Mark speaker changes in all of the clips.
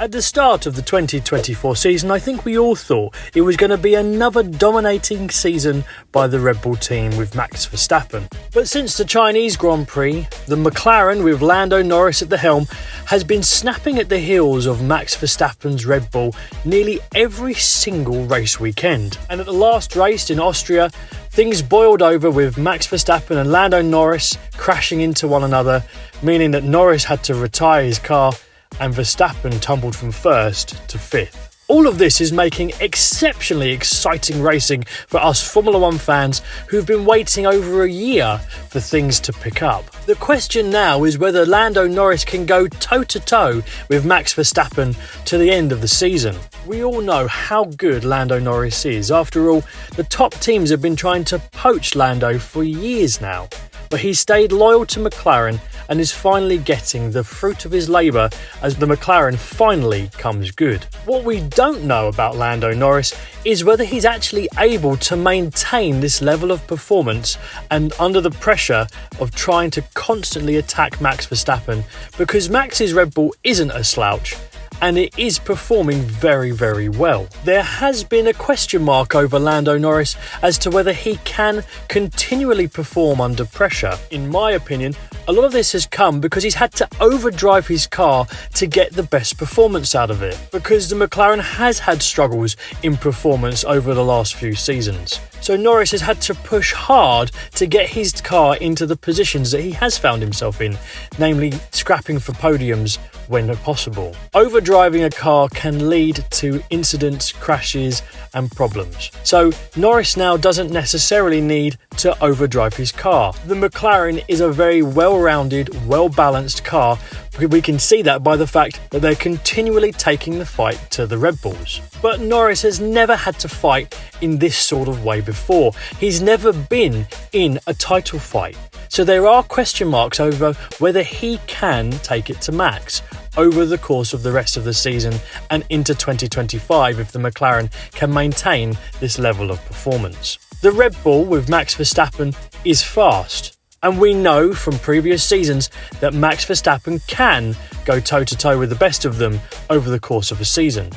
Speaker 1: At the start of the 2024 season, I think we all thought it was going to be another dominating season by the Red Bull team with Max Verstappen. But since the Chinese Grand Prix, the McLaren with Lando Norris at the helm has been snapping at the heels of Max Verstappen's Red Bull nearly every single race weekend. And at the last race in Austria, things boiled over with Max Verstappen and Lando Norris crashing into one another, meaning that Norris had to retire his car and Verstappen tumbled from first to fifth. All of this is making exceptionally exciting racing for us Formula 1 fans who've been waiting over a year for things to pick up. The question now is whether Lando Norris can go toe-to-toe with Max Verstappen to the end of the season. We all know how good Lando Norris is. After all, the top teams have been trying to poach Lando for years now. But he stayed loyal to McLaren and is finally getting the fruit of his labour as the McLaren finally comes good. What we don't know about Lando Norris is whether he's actually able to maintain this level of performance and under the pressure of trying to constantly attack Max Verstappen, because Max's Red Bull isn't a slouch and it is performing very, very well. There has been a question mark over Lando Norris as to whether he can continually perform under pressure. In my opinion, a lot of this has come because he's had to overdrive his car to get the best performance out of it, because the McLaren has had struggles in performance over the last few seasons. So Norris has had to push hard to get his car into the positions that he has found himself in, namely scrapping for podiums when possible. Overdriving a car can lead to incidents, crashes and problems. So Norris now doesn't necessarily need to overdrive his car. The McLaren is a very well-rounded, well-balanced car. We can see that by the fact that they're continually taking the fight to the Red Bulls. But Norris has never had to fight in this sort of way before. He's never been in a title fight. So there are question marks over whether he can take it to Max over the course of the rest of the season and into 2025 if the McLaren can maintain this level of performance. The Red Bull with Max Verstappen is fast. And we know from previous seasons that Max Verstappen can go toe-to-toe with the best of them over the course of a season.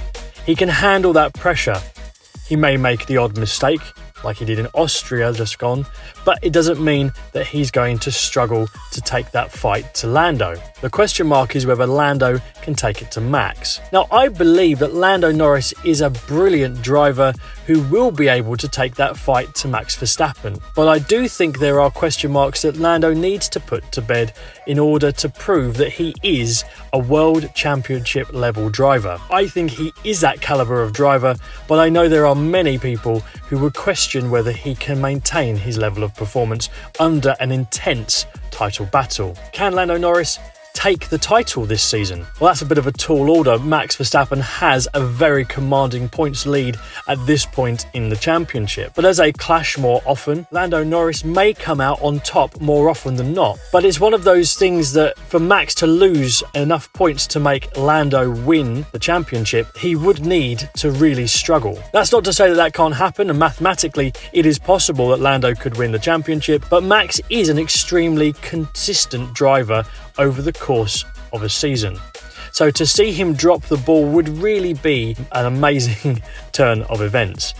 Speaker 1: He can handle that pressure. He may make the odd mistake, like he did in Austria just gone, but it doesn't mean that he's going to struggle to take that fight to Lando. The question mark is whether Lando can take it to Max. Now, I believe that Lando Norris is a brilliant driver who will be able to take that fight to Max Verstappen, but I do think there are question marks that Lando needs to put to bed in order to prove that he is a World Championship level driver. I think he is that calibre of driver, but I know there are many people who would question whether he can maintain his level of performance under an intense title battle. Can Lando Norris take the title this season? Well, that's a bit of a tall order. Max Verstappen has a very commanding points lead at this point in the championship. But as they clash more often, Lando Norris may come out on top more often than not. But it's one of those things that for Max to lose enough points to make Lando win the championship, he would need to really struggle. That's not to say that that can't happen, and mathematically it is possible that Lando could win the championship, but Max is an extremely consistent driver over the course of a season. So to see him drop the ball would really be an amazing turn of events.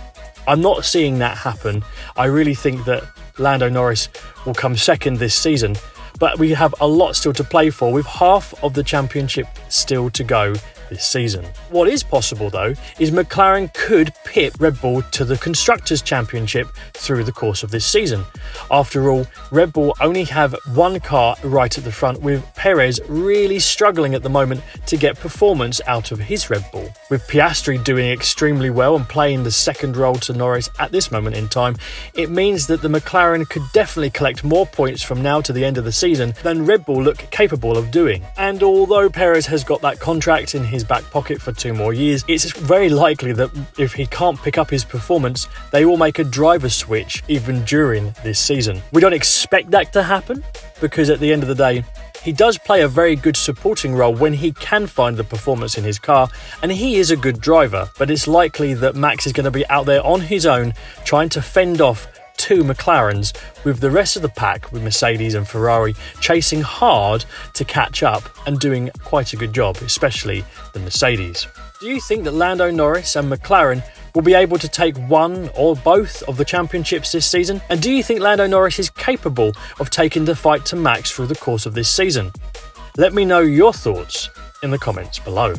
Speaker 1: I'm not seeing that happen. I really think that Lando Norris will come second this season, but we have a lot still to play for, with half of the championship still to go this season. What is possible though is McLaren could pit Red Bull to the Constructors' Championship through the course of this season. After all, Red Bull only have one car right at the front, with Perez really struggling at the moment to get performance out of his Red Bull. With Piastri doing extremely well and playing the second role to Norris at this moment in time, it means that the McLaren could definitely collect more points from now to the end of the season than Red Bull look capable of doing. And although Perez has got that contract in his back pocket for 2 more years, it's very likely that if he can't pick up his performance, they will make a driver switch even during this season. We don't expect that to happen, because at the end of the day, he does play a very good supporting role when he can find the performance in his car, and he is a good driver, but it's likely that Max is going to be out there on his own trying to fend off two McLarens, with the rest of the pack, with Mercedes and Ferrari, chasing hard to catch up and doing quite a good job, especially the Mercedes. Do you think that Lando Norris and McLaren will be able to take one or both of the championships this season? And do you think Lando Norris is capable of taking the fight to Max through the course of this season? Let me know your thoughts in the comments below.